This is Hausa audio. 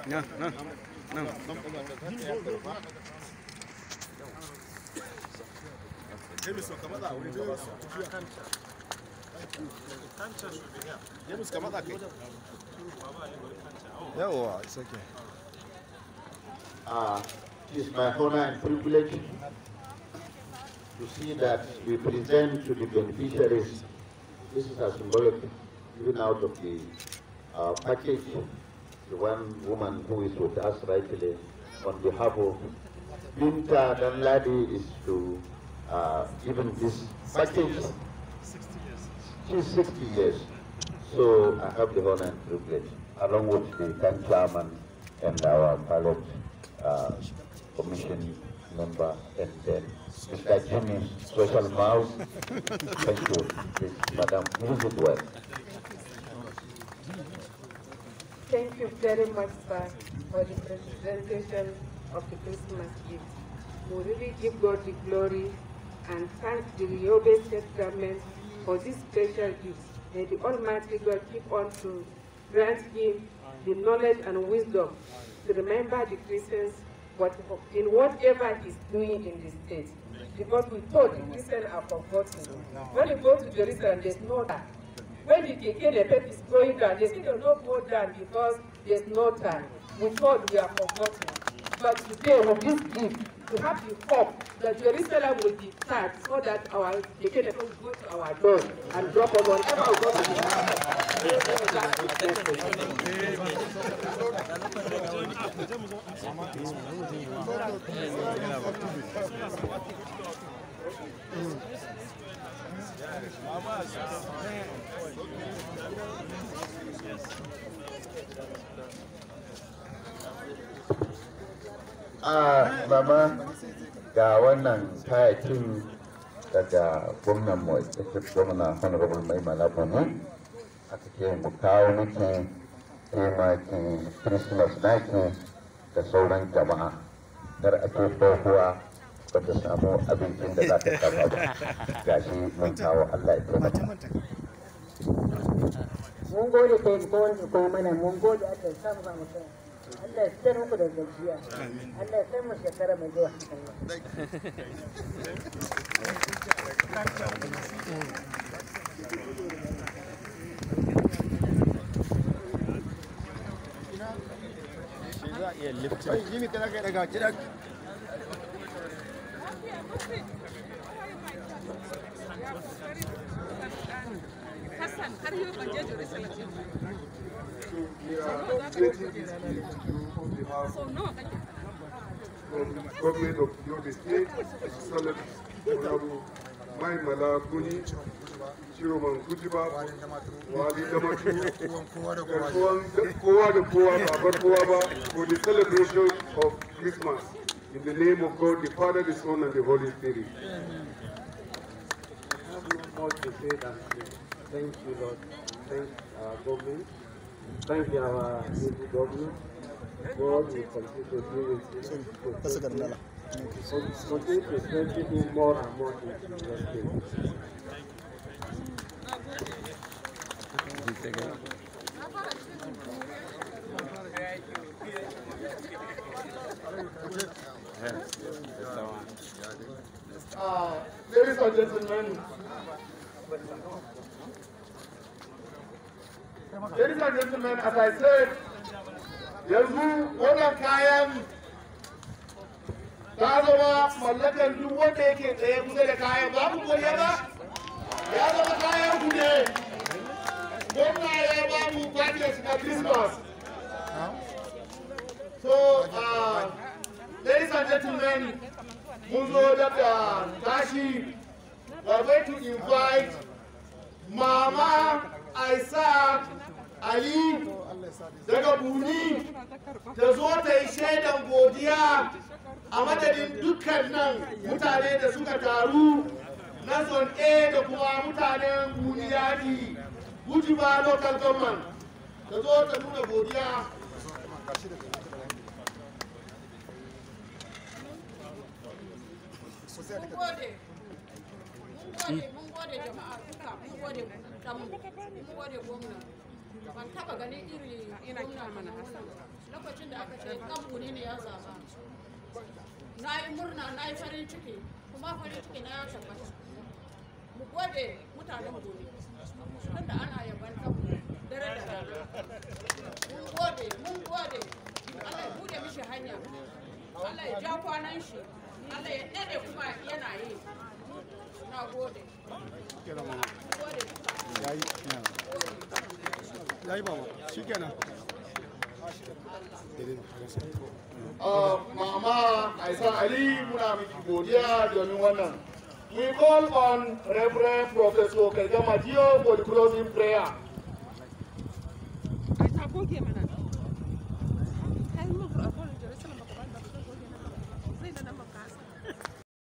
No, no, no. Yeah, it's okay. It is my honor and privilege to see that we present to the beneficiaries. This is a symbolic given out of the package, the one woman who is with us rightly on behalf of Binta Danladi is to given this package. She's 60 years. So I have the honor and privilege, along with the town chairman and our pilot commission member, and then Mr. Jimmy, social mouse. Thank you, please, Madam. Use it well. Thank you very much, sir, for the presentation of the Christmas gift. We really give God the glory and thank the Yobe state government for this special gift. May the Almighty God keep on to grant him the knowledge and wisdom to remember the Christians in whatever he's doing in the state. Because we thought the Christians are forgotten. When you go to Jerusalem, there's no time. When the Keke is going down, they still don't go down because there's no time. We thought we are forgotten. But today, with this gift, we have the hope that Jerusalem will be tagged so that our Keke will go to our doors and drop us whenever we go to Mama, ga wannan kayakin daga gwamnan mu, gwamna Honorable Mai Malabunu, aka ce mu kawo miki taimakin Christmas naki da sauran jama'a. Dar ake tsohuwa ba ta samu abincin da za ta saba ba. Gashi mun kawo, Allah ya taimaka. Mun gode ko kuma mana mun gode aka samu ba mutum. Allah ya tsare muku da gajiya. Allah ya tsare mu shekara mai zuwa. Hassan, har yau ban je Jerusalem. We are getting this gift to you on behalf of the government of Yobe State, Honorable Mai Buni, Chiroman Kujiba, Wali Damatu, Kowa da Kowa, Baba Kowa for the celebration of Christmas. In the name of God, the Father, the Son, and the Holy Spirit. I have no more to say than thank you, Lord. Thank our government. Thank you, our new government. God will continue to do it. Continue to strengthen him more and more in Jesus' name. Ladies and gentlemen, as I said, yanzu wannan kayan ta zama mallakar duk wanda yake tsaye kusa da kayan, ba ku godiya ba? Ya zama kayan ku ne. Gwamna ya ba mu package na Christmas. So, ladies and gentlemen, mun zo daga tashi, we are going to invite Mama Aisha Ali daga Buni ta zo ta yi shaidan godiya a madadin dukkanin mutane da suka taru na zone A da kuma mutanen Buniyadi, Gujiba local government. Ta zo ta nuna godiya. Mun gode jama'a duka, mun gode gwamna. ban taba ganin iri mana lokacin da aka ce dan buni ne ya zaba na yi murna na yi farin ciki kuma farin ciki na ya tabbata mu gode mutanen buni tunda ana yaban dan dare da rana mun gode Allah ya bude mishi hanya Allah ya ja kwanan shi Allah ya dade kuma yana yi na gode yayi baba shikenan Mama Aisha Ali muna miki godiya domin wannan. We call on Reverend Professor Kagama Dio for the closing prayer.